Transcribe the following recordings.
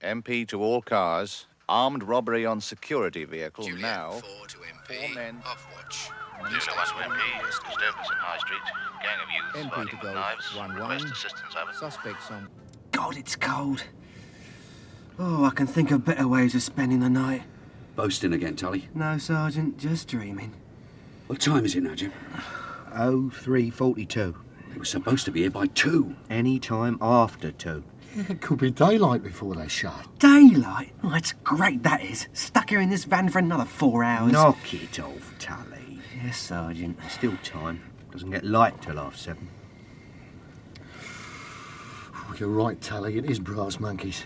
MP to all cars. Armed robbery on security vehicle Juliet, now. 4 to MP. 4 men. Off watch. Juliet 1 to MP. Disturbance in High Street. Gang of youths MP fighting to with Golf, knives. 1-1. Request assistance, over. Suspects on... God, it's cold. Oh, I can think of better ways of spending the night. Boasting again, Tully. No, Sergeant, just dreaming. What time is it now, Jim? 03:42. It was supposed to be here by 2. Any time after 2. It could be daylight before they shut. Daylight? Oh, it's great, that is. Stuck here in this van for another 4 hours. Knock it off, Tully. Yes, Sergeant. Still time. Doesn't get light till 7:30. Oh, you're right, Tully. It is brass monkeys.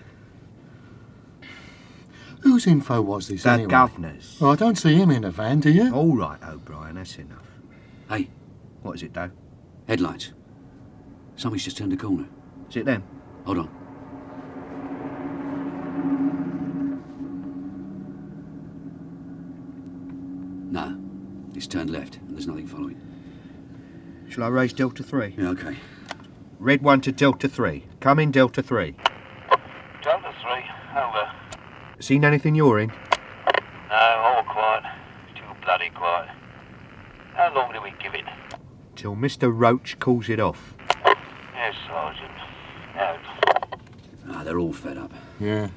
Whose info was this, The anyway? governor's. Oh, I don't see him in a van, do you? All right, O'Brien, that's enough. Hey, What is it, though? headlights. Somebody's just turned a corner. Is it them? Hold on. No, it's turned left and there's nothing following. Shall I raise Delta 3? Yeah, okay. Red 1 to Delta 3. Come in, Delta 3. Delta 3, over. Seen anything you're in? No, all quiet. Too bloody quiet. How long do we give it? Till Mr. Roach calls it off. Yes, Sergeant. Out. Ah, they're all fed up. Yeah.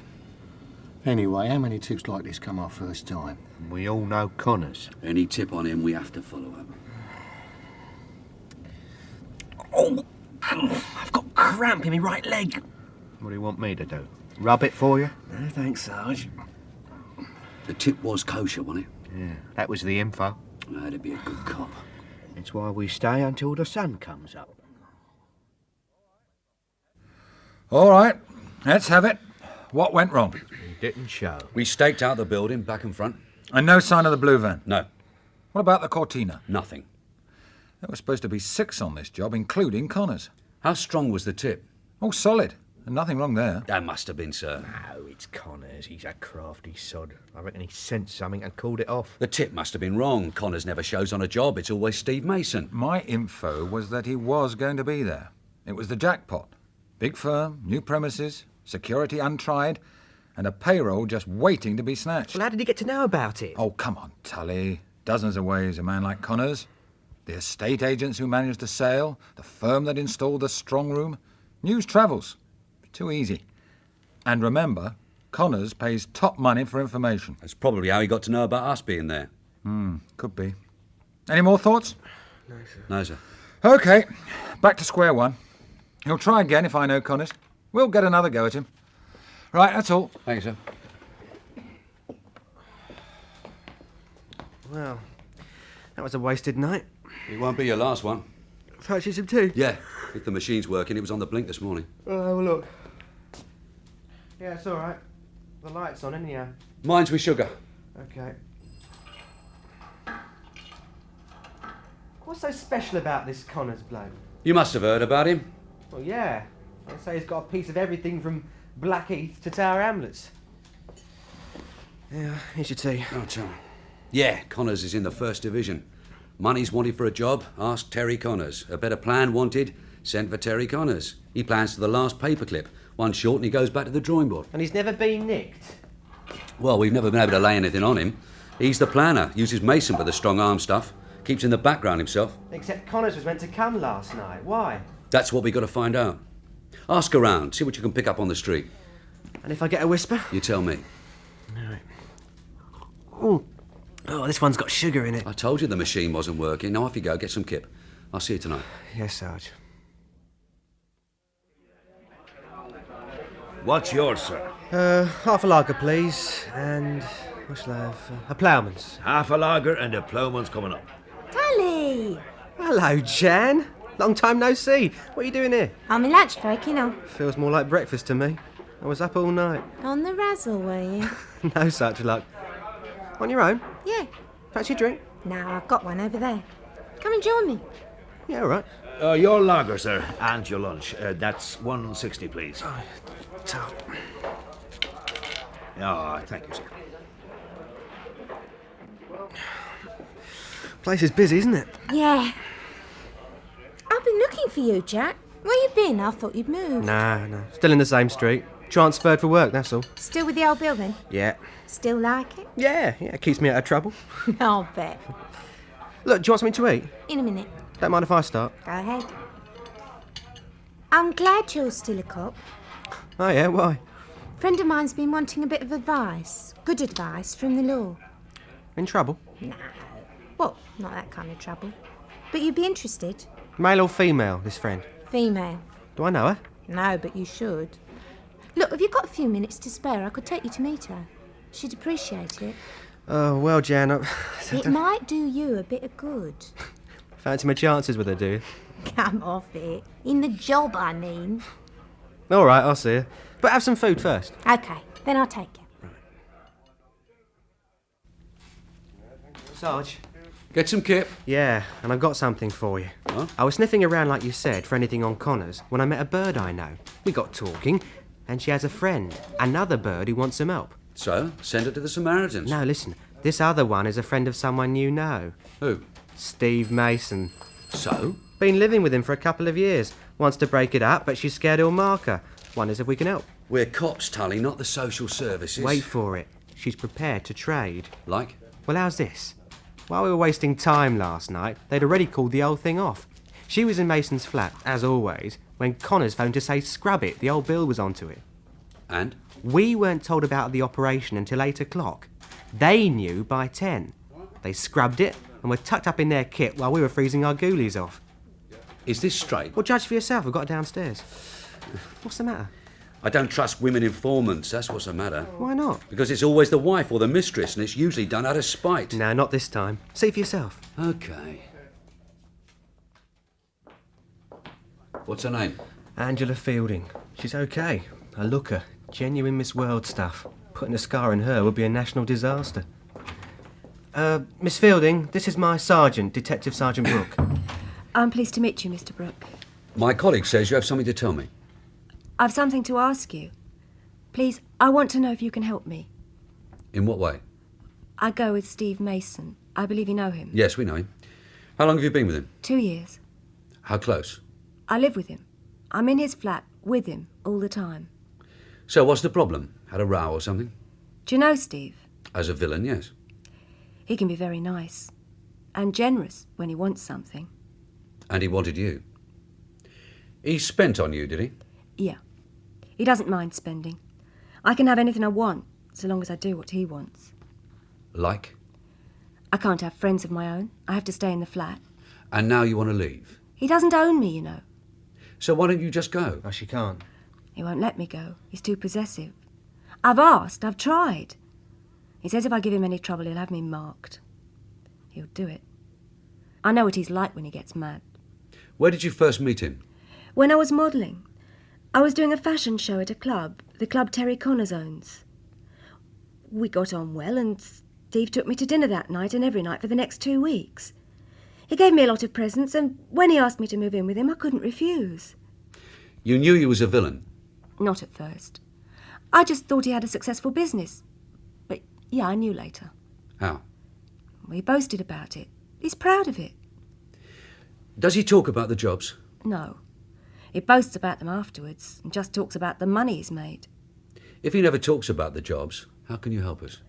Anyway, how many tips like this come our first time? We all know Connors. Any tip on him, we have to follow up. Oh, I've got cramp in my right leg. What do you want me to do? Rub it for you? No, thanks, Sarge. The tip was kosher, wasn't it? Yeah, that was the info. That'd be a good cop. It's why we stay until the sun comes up. All right, let's have it. What went wrong? It didn't show. We staked out the building, back and front. And no sign of the blue van? No, What about the Cortina? nothing. There were supposed to be 6 on this job, including Connors. How strong was the tip? Oh, solid. And nothing wrong there. That must have been, sir. No, it's Connors. He's a crafty sod. I reckon he sensed something and called it off. The tip must have been wrong. Connors never shows on a job. It's always Steve Mason. My info was that he was going to be there. It was the jackpot. Big firm, new premises, security untried, and a payroll just waiting to be snatched. Well, how did he get to know about it? Oh, come on, Tully. Dozens of ways a man like Connors. The estate agents who managed the sale, the firm that installed the strong room. News travels. Too easy. And remember, Connors pays top money for information. That's probably how he got to know about us being there. Could be. Any more thoughts? No, sir. OK, back to square one. He'll try again if I know Connors. We'll get another go at him. Right, that's all. Thank you, sir. Well, that was a wasted night. It won't be your last one. Purchase him too? Yeah, if the machine's working, it was on the blink this morning. Oh, have a look. Yeah, it's all right. The light's on anyhow. Mine's with sugar. Okay. What's so special about this Connors bloke? You must have heard about him. Well, yeah. They say he's got a piece of everything from Blackheath to Tower Hamlets. Yeah, here's your tea. Oh, Tom. Yeah, Connors is in the 1st Division. Money's wanted for a job, ask Terry Connors. A better plan wanted, sent for Terry Connors. He plans to the last paperclip. One short and he goes back to the drawing board. And he's never been nicked? Well, we've never been able to lay anything on him. He's the planner, uses Mason for the strong arm stuff, keeps in the background himself. Except Connors was meant to come last night. Why? That's what we got to find out. Ask around, see what you can pick up on the street. And if I get a whisper? You tell me. Ooh. Oh, this one's got sugar in it. I told you the machine wasn't working. Now off you go, get some kip. I'll see you tonight. Yes, Sarge. What's yours, sir? Half a lager, please. And what shall I have? A ploughman's. Half a lager and a ploughman's coming up. Tully! Hello, Jan. Long time no see. What are you doing here? I'm in lunch break, you know. Feels more like breakfast to me. I was up all night. On the razzle, were you? No such luck. On your own? Yeah. Fancy a drink? No, I've got one over there. Come and join me. Yeah, all right. Your lager, sir, and your lunch. That's $1.60, please. Oh, top. Oh, thank you, sir. Place is busy, isn't it? Yeah. I've been looking for you, Jack. Where you been? I thought you'd moved. No. Still in the same street. Transferred for work, that's all. Still with the old building? Yeah. Still like it? Yeah, it keeps me out of trouble. I'll bet. Look, do you want something to eat? In a minute. Don't mind if I start. Go ahead. I'm glad you're still a cop. Oh, yeah, why? A friend of mine's been wanting a bit of advice. Good advice from the law. In trouble? No. Well, not that kind of trouble. But you'd be interested. Male or female, this friend? Female. Do I know her? No, but you should. Look, have you got a few minutes to spare? I could take you to meet her. She'd appreciate it. Oh, well, Jan, It might do you a bit of good. fancy my chances with her, do you? Come off it. In the job, I mean. All right, I'll see her. But have some food first. OK, then I'll take you. Sarge? Get some kip. Yeah, and I've got something for you. Huh? I was sniffing around, like you said, for anything on Connors when I met a bird I know. We got talking, and she has a friend, another bird who wants some help. So, send it to the Samaritans. No, listen, this other one is a friend of someone you know. Who? Steve Mason. So? Been living with him for a couple of years. Wants to break it up, but she's scared he'll mark her. Wonders if we can help. We're cops, Tully, not the social services. Wait for it. She's prepared to trade. Like? Well, how's this? While we were wasting time last night, they'd already called the old thing off. She was in Mason's flat, as always, when Connors phoned to say scrub it, the old bill was onto it. And? We weren't told about the operation until 8 o'clock. They knew by 10. They scrubbed it and were tucked up in their kit while we were freezing our ghoulies off. Is this straight? Well, judge for yourself, we've got it downstairs. What's the matter? I don't trust women informants, that's what's the matter. Why not? Because it's always the wife or the mistress, and it's usually done out of spite. No, not this time. See for yourself. OK. What's her name? Angela Fielding. She's okay. A looker. Genuine Miss World stuff. Putting a scar in her would be a national disaster. Miss Fielding, this is my sergeant, Detective Sergeant Brook. I'm pleased to meet you, Mr. Brook. My colleague says you have something to tell me. I've something to ask you. Please, I want to know if you can help me. In what way? I go with Steve Mason. I believe you know him. Yes, we know him. How long have you been with him? 2 years. How close? I live with him. I'm in his flat with him all the time. So what's the problem? Had a row or something? Do you know Steve? As a villain, yes. He can be very nice and generous when he wants something. And he wanted you. He spent on you, did he? Yeah. He doesn't mind spending. I can have anything I want, so long as I do what he wants. Like? I can't have friends of my own. I have to stay in the flat. And now you want to leave? He doesn't own me, you know. So why don't you just go? Oh, she can't. He won't let me go. He's too possessive. I've asked. I've tried. He says if I give him any trouble, he'll have me marked. He'll do it. I know what he's like when he gets mad. Where did you first meet him? When I was modelling. I was doing a fashion show at a club, the club Terry Connors owns. We got on well, and Steve took me to dinner that night and every night for the next 2 weeks. He gave me a lot of presents, and when he asked me to move in with him, I couldn't refuse. You knew he was a villain? Not at first. I just thought he had a successful business. But, yeah, I knew later. How? He boasted about it. He's proud of it. Does he talk about the jobs? No. He boasts about them afterwards and just talks about the money he's made. If he never talks about the jobs, how can you help us?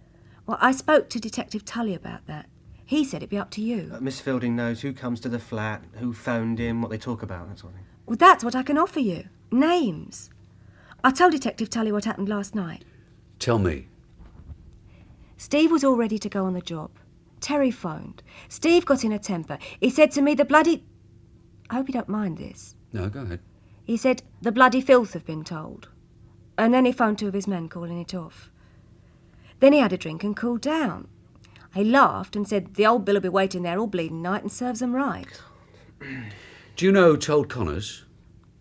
Well, I spoke to Detective Tully about that. He said it'd be up to you. Miss Fielding knows who comes to the flat, who phoned him, what they talk about, that sort of thing. Well, that's what I can offer you. Names. I told Detective Tully what happened last night. Tell me. Steve was all ready to go on the job. Terry phoned. Steve got in a temper. He said to me, the bloody... I hope you don't mind this. No, go ahead. He said, the bloody filth have been told. And then he phoned 2 of his men calling it off. Then he had a drink and cooled down. He laughed and said the old Bill will be waiting there all bleeding night and serves them right. Do you know who told Connors?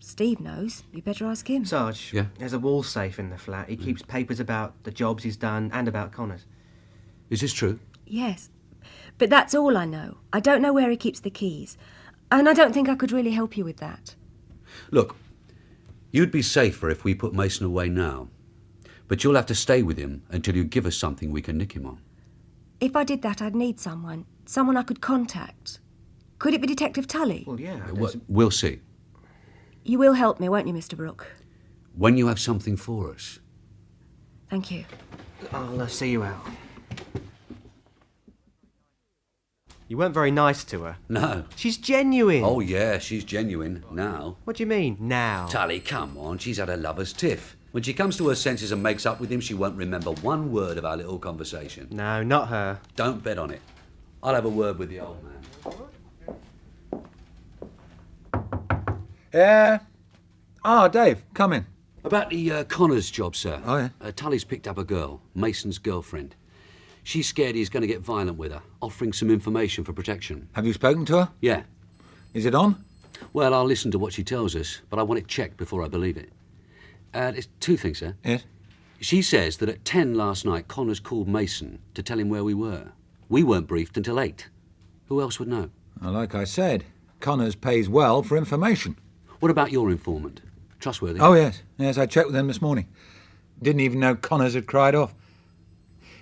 Steve knows. You better ask him. Sarge, Yeah? there's a wall safe in the flat. He keeps papers about the jobs he's done and about Connors. Is this true? Yes. But that's all I know. I don't know where he keeps the keys. And I don't think I could really help you with that. Look, you'd be safer if we put Mason away now. But you'll have to stay with him until you give us something we can nick him on. If I did that, I'd need someone I could contact. Could it be Detective Tully? Well, yeah. We'll see. You will help me, won't you, Mr. Brook? when you have something for us. Thank you. I'll see you out. You weren't very nice to her. No. She's genuine. Oh, yeah, she's genuine now. What do you mean, now? Tully, come on, she's had a lover's tiff. When she comes to her senses and makes up with him, she won't remember one word of our little conversation. No, not her. Don't bet on it. I'll have a word with the old man. Yeah? Ah, Dave, come in. About the Connors job, sir. Oh, yeah? Tully's picked up a girl, Mason's girlfriend. She's scared he's going to get violent with her, offering some information for protection. Have you spoken to her? Yeah. Is it on? Well, I'll listen to what she tells us, but I want it checked before I believe it. There's two things, sir. Yes? She says that at 10 last night, Connors called Mason to tell him where we were. We weren't briefed until 8. Who else would know? Well, like I said, Connors pays well for information. What about your informant? Trustworthy? Oh, yes. Yes, I checked with him this morning. Didn't even know Connors had cried off.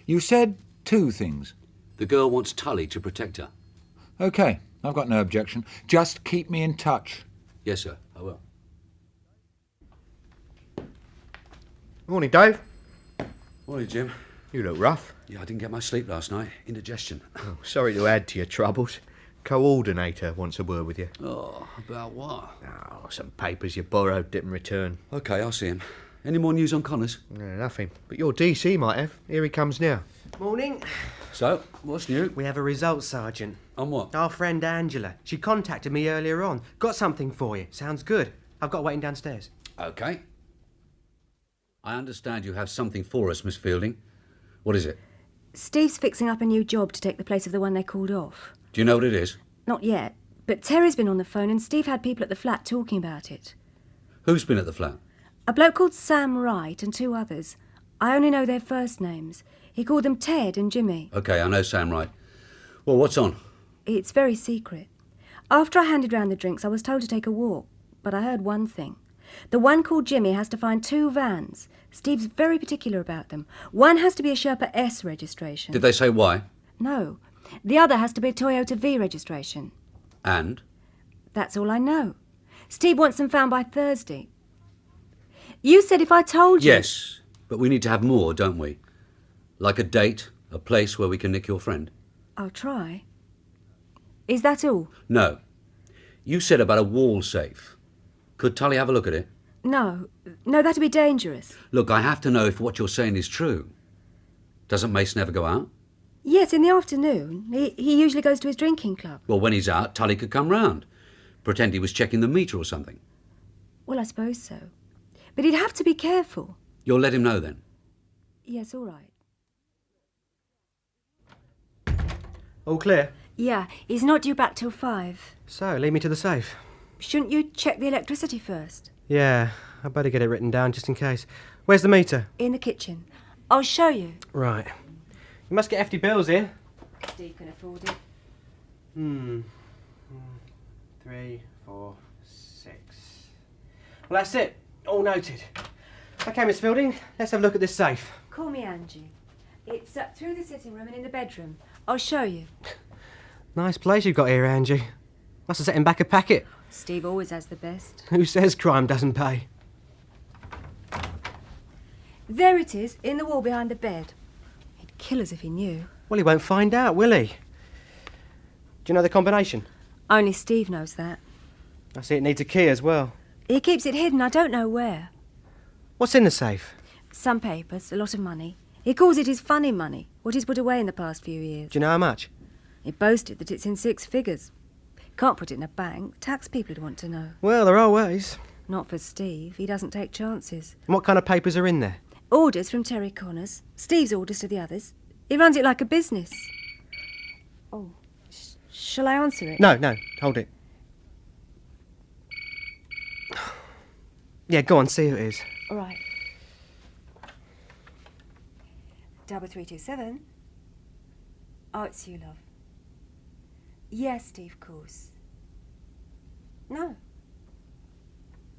You said 2 things. The girl wants Tully to protect her. OK, I've got no objection. Just keep me in touch. Yes, sir, I will. Morning, Dave. Morning, Jim. You look rough. Yeah, I didn't get much sleep last night. Indigestion. Oh, sorry to add to your troubles. Coordinator wants a word with you. Oh, about what? Oh, some papers you borrowed didn't return. OK, I'll see him. Any more news on Connors? No, nothing. But your DC might have. Here he comes now. Morning. So, what's new? We have a result, Sergeant. On what? Our friend Angela. She contacted me earlier on. Got something for you. Sounds good. I've got waiting downstairs. OK. I understand you have something for us, Miss Fielding. What is it? Steve's fixing up a new job to take the place of the one they called off. Do you know what it is? Not yet, but Terry's been on the phone and Steve had people at the flat talking about it. Who's been at the flat? A bloke called Sam Wright and 2 others. I only know their first names. He called them Ted and Jimmy. OK, I know Sam Wright. Well, what's on? It's very secret. After I handed round the drinks, I was told to take a walk, but I heard one thing. The one called Jimmy has to find 2 vans. Steve's very particular about them. One has to be a Sherpa S registration. Did they say why? No. The other has to be a Toyota V registration. And? That's all I know. Steve wants them found by Thursday. You said if I told you... Yes, but we need to have more, don't we? Like a date, a place where we can nick your friend. I'll try. Is that all? No. You said about a wall safe. Could Tully have a look at it? No, that'd be dangerous. Look, I have to know if what you're saying is true. Doesn't Mason ever go out? Yes, in the afternoon. He usually goes to his drinking club. Well, when he's out, Tully could come round. Pretend he was checking the meter or something. Well, I suppose so. But he'd have to be careful. You'll let him know then? Yes, all right. All clear? Yeah, he's not due back till 5. So, lead me to the safe. Shouldn't you check the electricity first? Yeah, I better get it written down just in case. Where's the meter? In the kitchen. I'll show you. Right. You must get hefty bills here. Steve can afford it. 3, 4, 6. Well, that's it. All noted. OK, Miss Fielding, let's have a look at this safe. Call me Angie. It's up through the sitting room and in the bedroom. I'll show you. Nice place you've got here, Angie. Must have set him back a packet. Steve always has the best. Who says crime doesn't pay? There it is, in the wall behind the bed. He'd kill us if he knew. Well, he won't find out, will he? Do you know the combination? Only Steve knows that. I see it needs a key as well. He keeps it hidden, I don't know where. What's in the safe? Some papers, a lot of money. He calls it his funny money, what he's put away in the past few years. Do you know how much? He boasted that it's in 6 figures. Can't put it in a bank. Tax people would want to know. Well, there are ways. Not for Steve. He doesn't take chances. And what kind of papers are in there? Orders from Terry Connors. Steve's orders to the others. He runs it like a business. Oh, shall I answer it? No, hold it. Yeah, go on, see who it is. All right. 337. Oh, it's you, love. Yes, Steve, of course. No.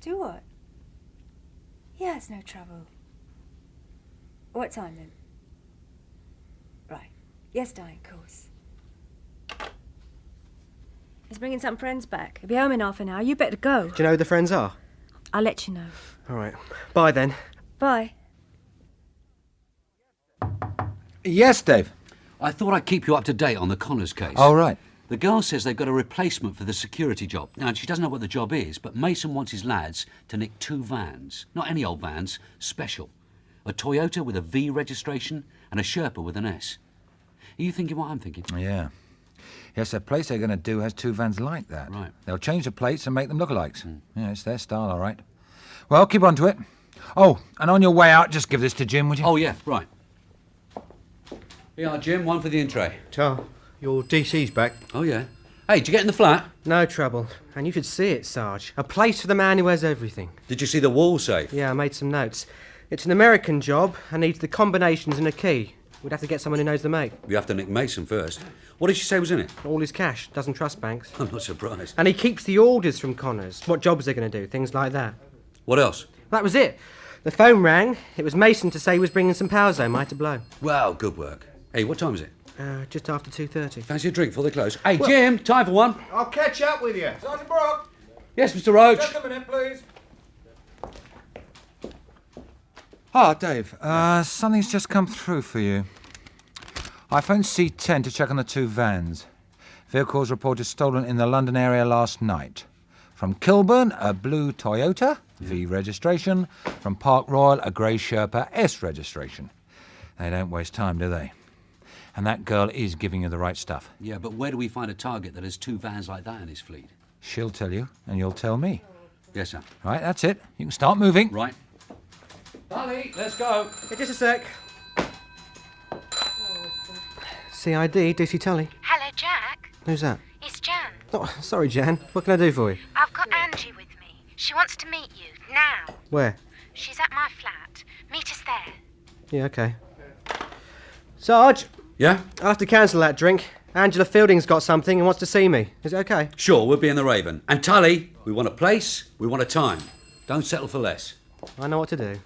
Do what? Yeah, it's no trouble. What time then? Right. Yes, darling, of course. He's bringing some friends back. He'll be home in half an hour. You better go. Do you know who the friends are? I'll let you know. All right. Bye then. Bye. Yes, Dave. I thought I'd keep you up to date on the Connors case. All right. The girl says they've got a replacement for the security job. Now, she doesn't know what the job is, but Mason wants his lads to nick 2 vans. Not any old vans, special. A Toyota with a V registration and a Sherpa with an S. Are you thinking what I'm thinking? Yeah. Yes, the place they're going to do has 2 vans like that. Right. They'll change the plates and make them lookalikes. Yeah, it's their style, all right. Well, keep on to it. Oh, and on your way out, just give this to Jim, would you? Oh, yeah, right. Here you are, Jim, one for the in tray. Ta, your DC's back. Oh, yeah. Hey, did you get in the flat? No trouble. And you should see it, Sarge. A place for the man who has everything. Did you see the wall safe? Yeah, I made some notes. It's an American job and needs the combinations and a key. We'd have to get someone who knows the make. You have to nick Mason first. What did she say was in it? All his cash. Doesn't trust banks. I'm not surprised. And he keeps the orders from Connors. What jobs they're going to do. Things like that. What else? That was it. The phone rang. It was Mason to say he was bringing some power zone to blow. Well, good work. Hey, what time is it? Just after 2:30. Fancy a drink before they close? Hey, well, Jim, time for one. I'll catch up with you. Sergeant Brook. Yes, Mr. Roach. Just a minute, please. Ah, Dave, something's just come through for you. I phoned C10 to check on the 2 vans. Vehicles reported stolen in the London area last night. From Kilburn, a blue Toyota, V registration. From Park Royal, a grey Sherpa, S registration. They don't waste time, do they? And that girl is giving you the right stuff. Yeah, but where do we find a target that has 2 vans like that in his fleet? She'll tell you, and you'll tell me. Yes, sir. Right, that's it. You can start moving. Right. Polly, let's go. Hey, just a sec. CID, DC Tully. Hello, Jack. Who's that? It's Jan. Oh, sorry, Jan. What can I do for you? I've got Angie with me. She wants to meet you, now. Where? She's at my flat. Meet us there. Yeah, okay. Sarge? Yeah? I'll have to cancel that drink. Angela Fielding's got something and wants to see me. Is it okay? Sure, we'll be in the Raven. And Tully, we want a place, we want a time. Don't settle for less. I know what to do.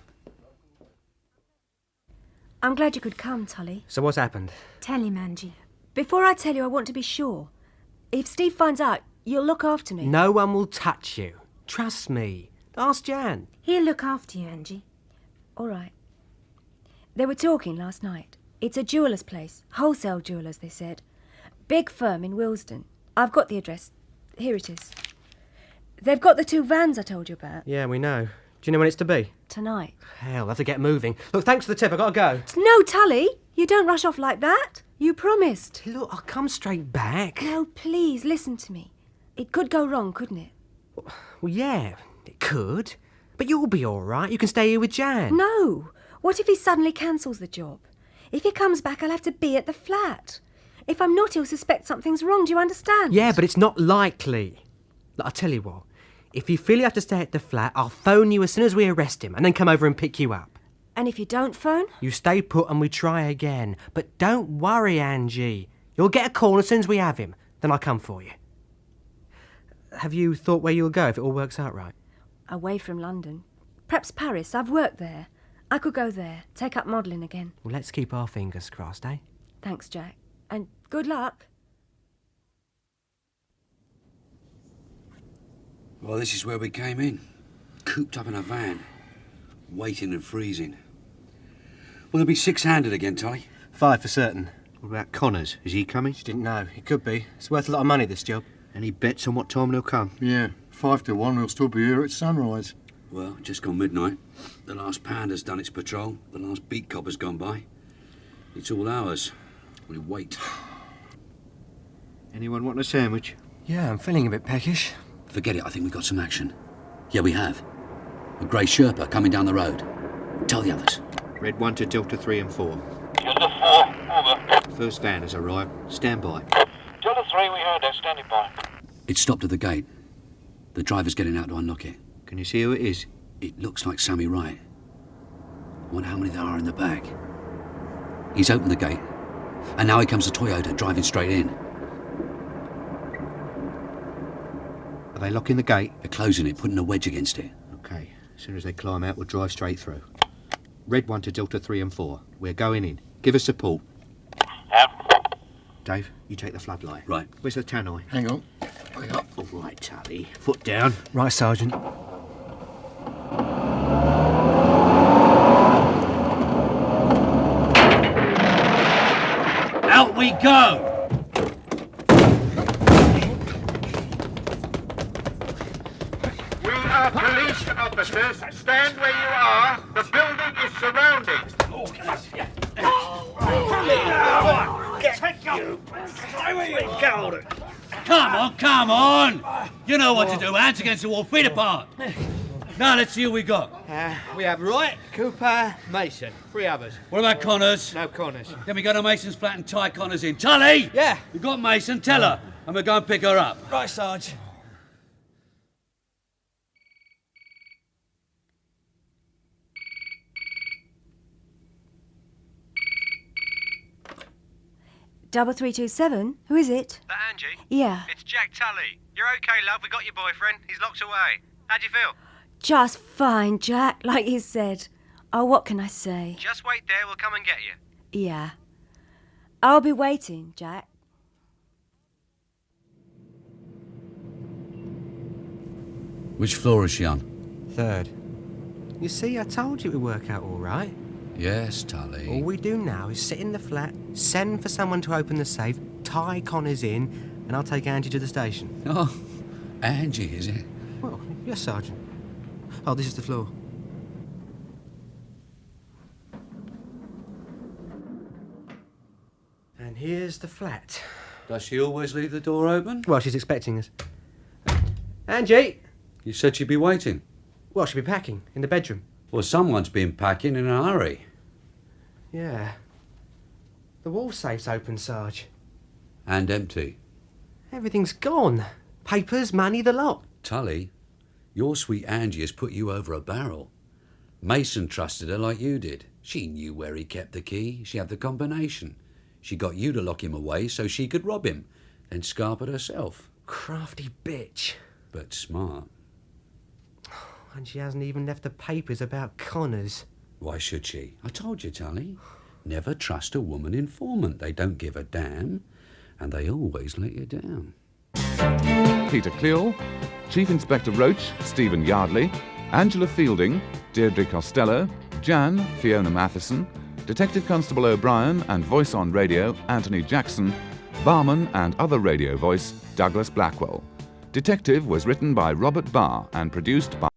I'm glad you could come, Tully. So what's happened? Tell him, Angie. Before I tell you, I want to be sure. If Steve finds out, you'll look after me. No one will touch you. Trust me. Ask Jan. He'll look after you, Angie. All right. They were talking last night. It's a jeweller's place. Wholesale jewellers, they said. Big firm in Willesden. I've got the address. Here it is. They've got the 2 vans I told you about. Yeah, we know. Do you know when it's to be? Tonight. Hell, I'll have to get moving. Look, thanks for the tip. I've got to go. No, Tully. You don't rush off like that. You promised. Look, I'll come straight back. No, please, listen to me. It could go wrong, couldn't it? Well, yeah, it could. But you'll be all right. You can stay here with Jan. No. What if he suddenly cancels the job? If he comes back, I'll have to be at the flat. If I'm not, he'll suspect something's wrong. Do you understand? Yeah, but it's not likely. Look, I'll tell you what. If you feel you have to stay at the flat, I'll phone you as soon as we arrest him and then come over and pick you up. And if you don't phone? You stay put and we try again. But don't worry, Angie. You'll get a call as soon as we have him. Then I'll come for you. Have you thought where you'll go if it all works out right? Away from London. Perhaps Paris. I've worked there. I could go there, take up modelling again. Well, let's keep our fingers crossed, eh? Thanks, Jack. And good luck. Well, this is where we came in. Cooped up in a van. Waiting and freezing. Will there be 6-handed again, Tully? 5 for certain. What about Connors? Is he coming? She didn't know. It could be. It's worth a lot of money, this job. Any bets on what time he'll come? Yeah, 5 to 1, we'll still be here at sunrise. Well, just gone midnight. The last pound has done its patrol. The last beat cop has gone by. It's all ours. We wait. Anyone want a sandwich? Yeah, I'm feeling a bit peckish. Forget it, I think we've got some action. Yeah, we have. A grey Sherpa coming down the road. Tell the others. Red 1 to Delta 3 and 4. Delta 4, over. First van has arrived. Stand by. Delta 3, we heard that, standing by. It stopped at the gate. The driver's getting out to unlock it. Can you see who it is? It looks like Sammy Wright. I wonder how many there are in the back. He's opened the gate. And now here comes the Toyota driving straight in. Are they locking the gate? They're closing it, putting a wedge against it. Okay. As soon as they climb out, we'll drive straight through. Red 1 to Delta 3 and 4. We're going in. Give us support. Dave, you take the floodlight. Right. Where's the tannoy? Hang on. Wait up. All right, Tully. Foot down. Right, Sergeant. Out we go! We are police officers. Stand where you are. The building is surrounded. Come on! You know what to do. Hands against the wall, feet apart. Now let's see who we got. We have Wright, Cooper, Mason. 3 others. What about Connors? No Connors. Then we go to Mason's flat and tie Connors in. Tully! Yeah. You got Mason, tell her. And we'll go and pick her up. Right, Sarge. Double 327. Who is it? That Angie? Yeah. It's Jack Tully. You're okay, love. We got your boyfriend. He's locked away. How'd you feel? Just fine, Jack, like you said. Oh, what can I say? Just wait there. We'll come and get you. Yeah. I'll be waiting, Jack. Which floor is she on? 3rd. You see, I told you it would work out all right. Yes, Tully. All we do now is sit in the flat, send for someone to open the safe, tie Connors in, and I'll take Angie to the station. Oh, Angie, is it? Well, yes, Sergeant. Oh, this is the floor. And here's the flat. Does she always leave the door open? Well, she's expecting us. Angie! You said she'd be waiting. Well, she'll be packing in the bedroom. Well, someone's been packing in a hurry. Yeah. The wall safe's open, Sarge. And empty. Everything's gone. Papers, money, the lot. Tully, your sweet Angie has put you over a barrel. Mason trusted her like you did. She knew where he kept the key. She had the combination. She got you to lock him away so she could rob him, then scarp it herself. Crafty bitch. But smart. And she hasn't even left the papers about Connors. Why should she? I told you, Tully. Never trust a woman informant. They don't give a damn, and they always let you down. Peter Cleall, Chief Inspector Roach, Stephen Yardley, Angela Fielding, Deirdre Costello, Jan, Fiona Matheson, Detective Constable O'Brien and voice on radio, Anthony Jackson, barman and other radio voice, Douglas Blackwell. Detective was written by Robert Barr and produced by